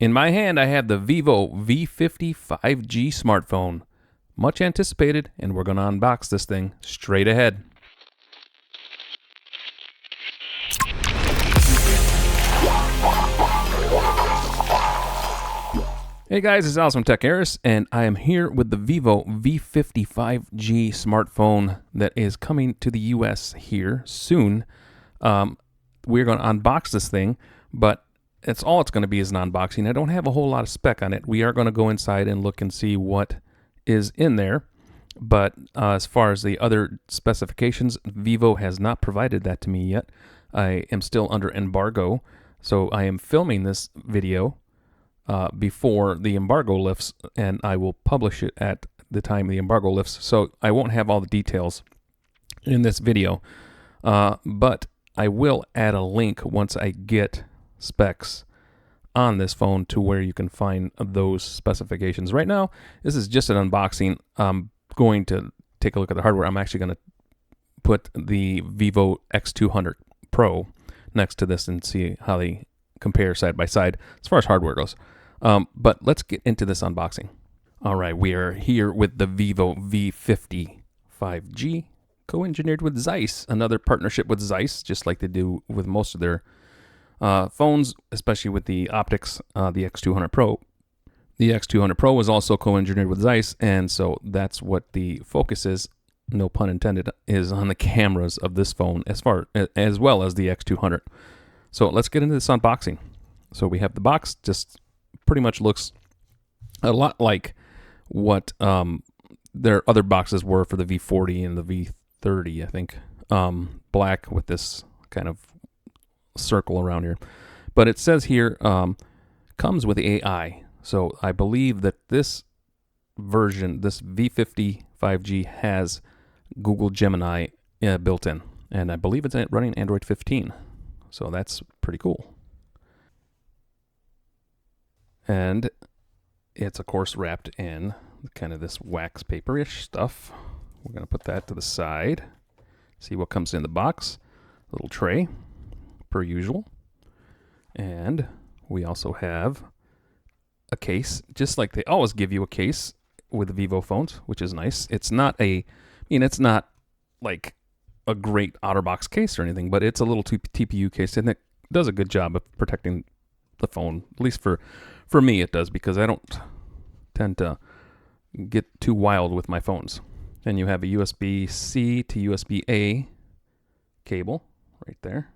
In my hand, I have the Vivo V50 5G smartphone. Much anticipated, and we're going to unbox this thing straight ahead. Hey guys, it's Alex from Techaeris, and I am here with the Vivo V50 5G smartphone that is coming to the US here soon. We're going to unbox this thing, but it's going to be is an unboxing. I don't have a whole lot of spec on it. We are going to go inside and look and see what is in there, but as far as the other specifications, Vivo has not provided that to me yet. I am still under embargo, so I am filming this video before the embargo lifts, and I will publish it at the time the embargo lifts, so I won't have all the details in this video, but I will add a link once I get specs on this phone to where you can find those specifications. Right now, this is just an unboxing. I'm going to take a look at the hardware. I'm actually going to put the Vivo X200 Pro next to this and see how they compare side by side as far as hardware goes. But let's get into this unboxing. All right, we are here with the Vivo V50 5G, co-engineered with Zeiss, another partnership with Zeiss, just like they do with most of their phones, especially with the optics, the X200 Pro. The X200 Pro was also co-engineered with Zeiss, and so that's what the focus is, no pun intended, is on the cameras of this phone as well as the X200. So let's get into this unboxing. So we have the box, just pretty much looks a lot like what their other boxes were for the V40 and the V30, I think. Black with this kind of circle around here. But it says here, comes with AI. So I believe that this version, this V50 5G, has Google Gemini built in. And I believe it's running Android 15. So that's pretty cool. And it's, of course, wrapped in kind of this wax paper-ish stuff. We're going to put that to the side. See what comes in the box. Little tray, per usual. And we also have a case, just like they always give you a case with the Vivo phones, which is nice. It's not it's not like a great OtterBox case or anything, but it's a little TPU case, and it does a good job of protecting the phone. At least for me it does, because I don't tend to get too wild with my phones. And you have a USB-C to USB-A cable right there.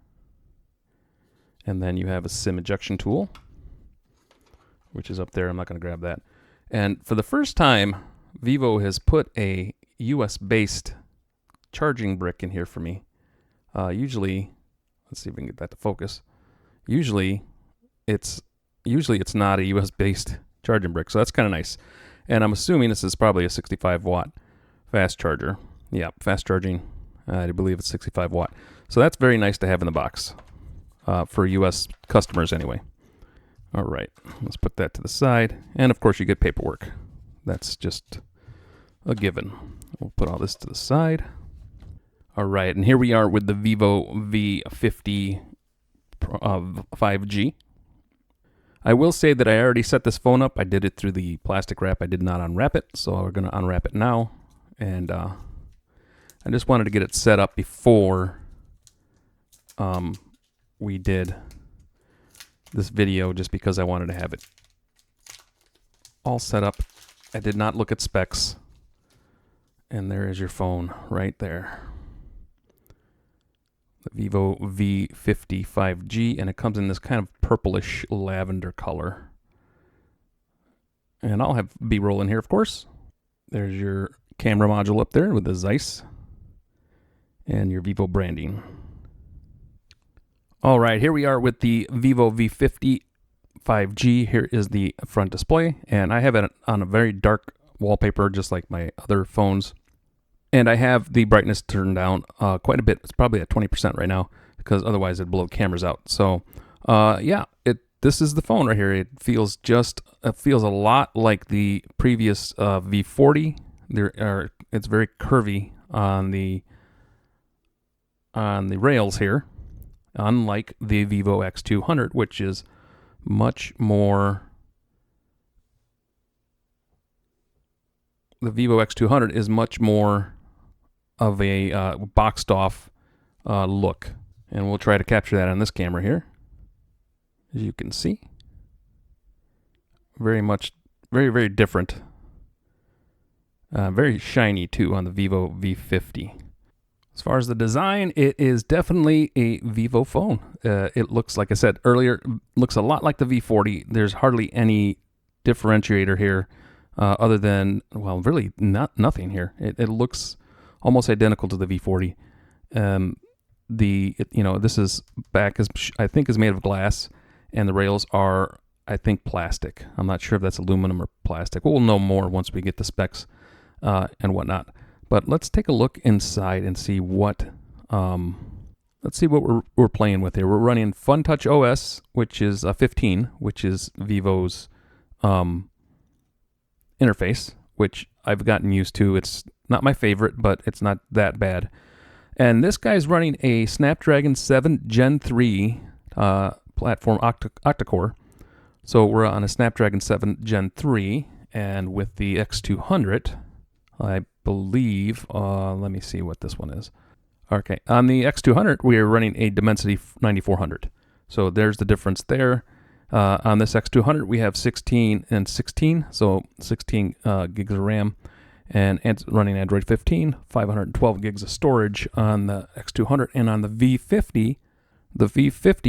And then you have a SIM ejection tool, which is up there. I'm not going to grab that. And for the first time, Vivo has put a US-based charging brick in here for me. Usually, let's see if we can get that to focus. Usually it's not a US-based charging brick, so that's kind of nice. And I'm assuming this is probably a 65 watt fast charger. Yeah, fast charging. I believe it's 65 watt. So that's very nice to have in the box for US customers anyway. All right, let's put that to the side. And of course you get paperwork. That's just a given. We'll put all this to the side. All right, and here we are with the Vivo V50 5G. I will say that I already set this phone up. I did it through the plastic wrap. I did not unwrap it, so we're going to unwrap it now. And I just wanted to get it set up before we did this video, just because I wanted to have it all set up. I did not look at specs. And there is your phone right there. The Vivo V50 5G, and it comes in this kind of purplish lavender color. And I'll have B-roll in here, of course. There's your camera module up there with the Zeiss and your Vivo branding. All right, here we are with the Vivo V50 5G. Here is the front display, and I have it on a very dark wallpaper, just like my other phones. And I have the brightness turned down quite a bit. It's probably at 20% right now, because otherwise it'd blow cameras out. So, yeah, this is the phone right here. It feels a lot like the previous V40. It's very curvy on the rails here, unlike the Vivo X200, which is much more the Vivo X200 is much more of a boxed off look. And we'll try to capture that on this camera here. As you can see. Very different. Very shiny too on the Vivo V50. As far as the design, it is definitely a Vivo phone. It looks, like I said earlier, looks a lot like the V40. There's hardly any differentiator here other than, well, really nothing here. It looks almost identical to the V40. This is back, I think, is made of glass, and the rails are, I think, plastic. I'm not sure if that's aluminum or plastic. We'll know more once we get the specs and whatnot. But let's take a look inside and see what we're playing with here. We're running FunTouch OS, which is 15, which is Vivo's interface, which I've gotten used to. It's not my favorite, but it's not that bad. And this guy's running a Snapdragon 7 Gen 3 platform octa-core. So we're on a Snapdragon 7 Gen 3, and with the X200, I believe, let me see what this one is. Okay, on the X200, we are running a Dimensity 9400. So there's the difference there. On this X200, we have 16 and 16, so 16 gigs of RAM, and running Android 15, 512 gigs of storage on the X200. And on the V50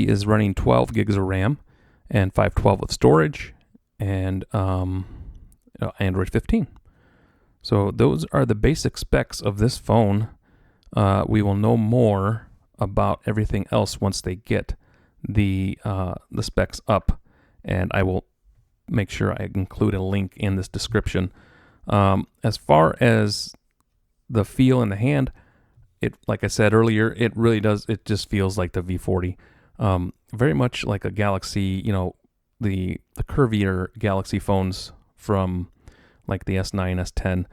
is running 12 gigs of RAM and 512 of storage, and Android 15. So those are the basic specs of this phone. We will know more about everything else once they get the specs up, and I will make sure I include a link in this description. As far as the feel in the hand, it, like I said earlier, it really does. It just feels like the V40, very much like a Galaxy. The curvier Galaxy phones from like the S9,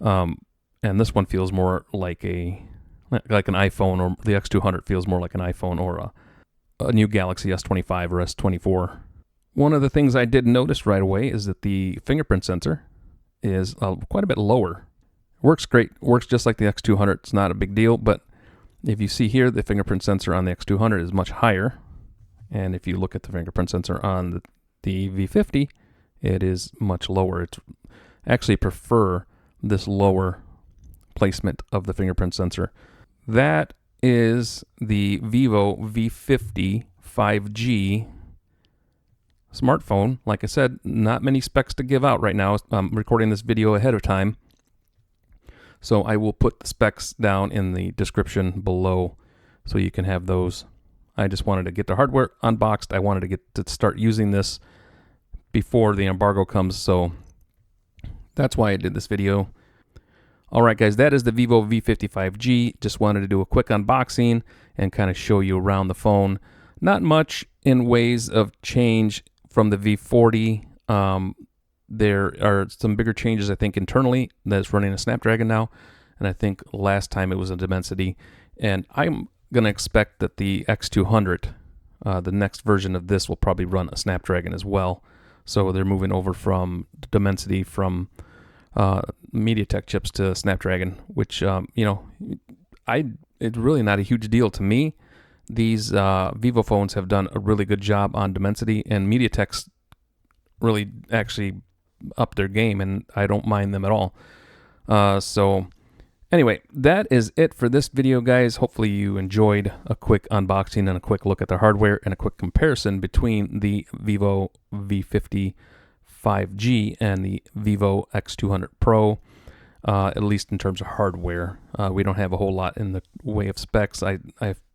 S10, and this one feels more like an iPhone, or the X200 feels more like an iPhone or a new Galaxy S25 or S24. One of the things I did notice right away is that the fingerprint sensor is quite a bit lower. Works great, works just like the X200. It's not a big deal, but if you see here, the fingerprint sensor on the X200 is much higher, and if you look at the fingerprint sensor on the V50, it is much lower. It's actually prefer this lower placement of the fingerprint sensor. That is the Vivo V50 5G smartphone. Like I said, not many specs to give out right now. I'm recording this video ahead of time, so I will put the specs down in the description below so you can have those. I just wanted to get the hardware unboxed. I wanted to get to start using this before the embargo comes, so that's why I did this video. All right, guys, that is the Vivo V50 5G. Just wanted to do a quick unboxing and kind of show you around the phone. Not much in ways of change from the V40. There are some bigger changes, I think, internally. That's running a Snapdragon now, and I think last time it was a Dimensity. And I'm going to expect that the X200, the next version of this, will probably run a Snapdragon as well. So they're moving over from Dimensity from MediaTek chips to Snapdragon, which it's really not a huge deal to me. These Vivo phones have done a really good job on Dimensity, and MediaTek's really actually upped their game, and I don't mind them at all. So anyway, that is it for this video, guys. Hopefully you enjoyed a quick unboxing and a quick look at the hardware and a quick comparison between the Vivo V50 5G and the Vivo X200 Pro, at least in terms of hardware. We don't have a whole lot in the way of specs. I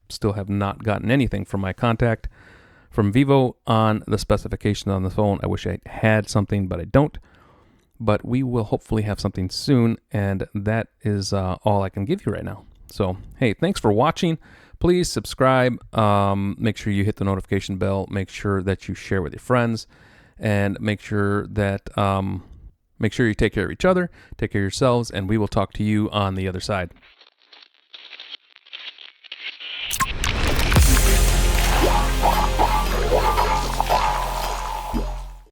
still have not gotten anything from my contact from Vivo on the specifications on the phone. I wish I had something, but I don't. But we will hopefully have something soon, and that is all I can give you right now. So, hey, thanks for watching. Please subscribe. Make sure you hit the notification bell. Make sure that you share with your friends, and make sure that you take care of each other, take care of yourselves, and we will talk to you on the other side.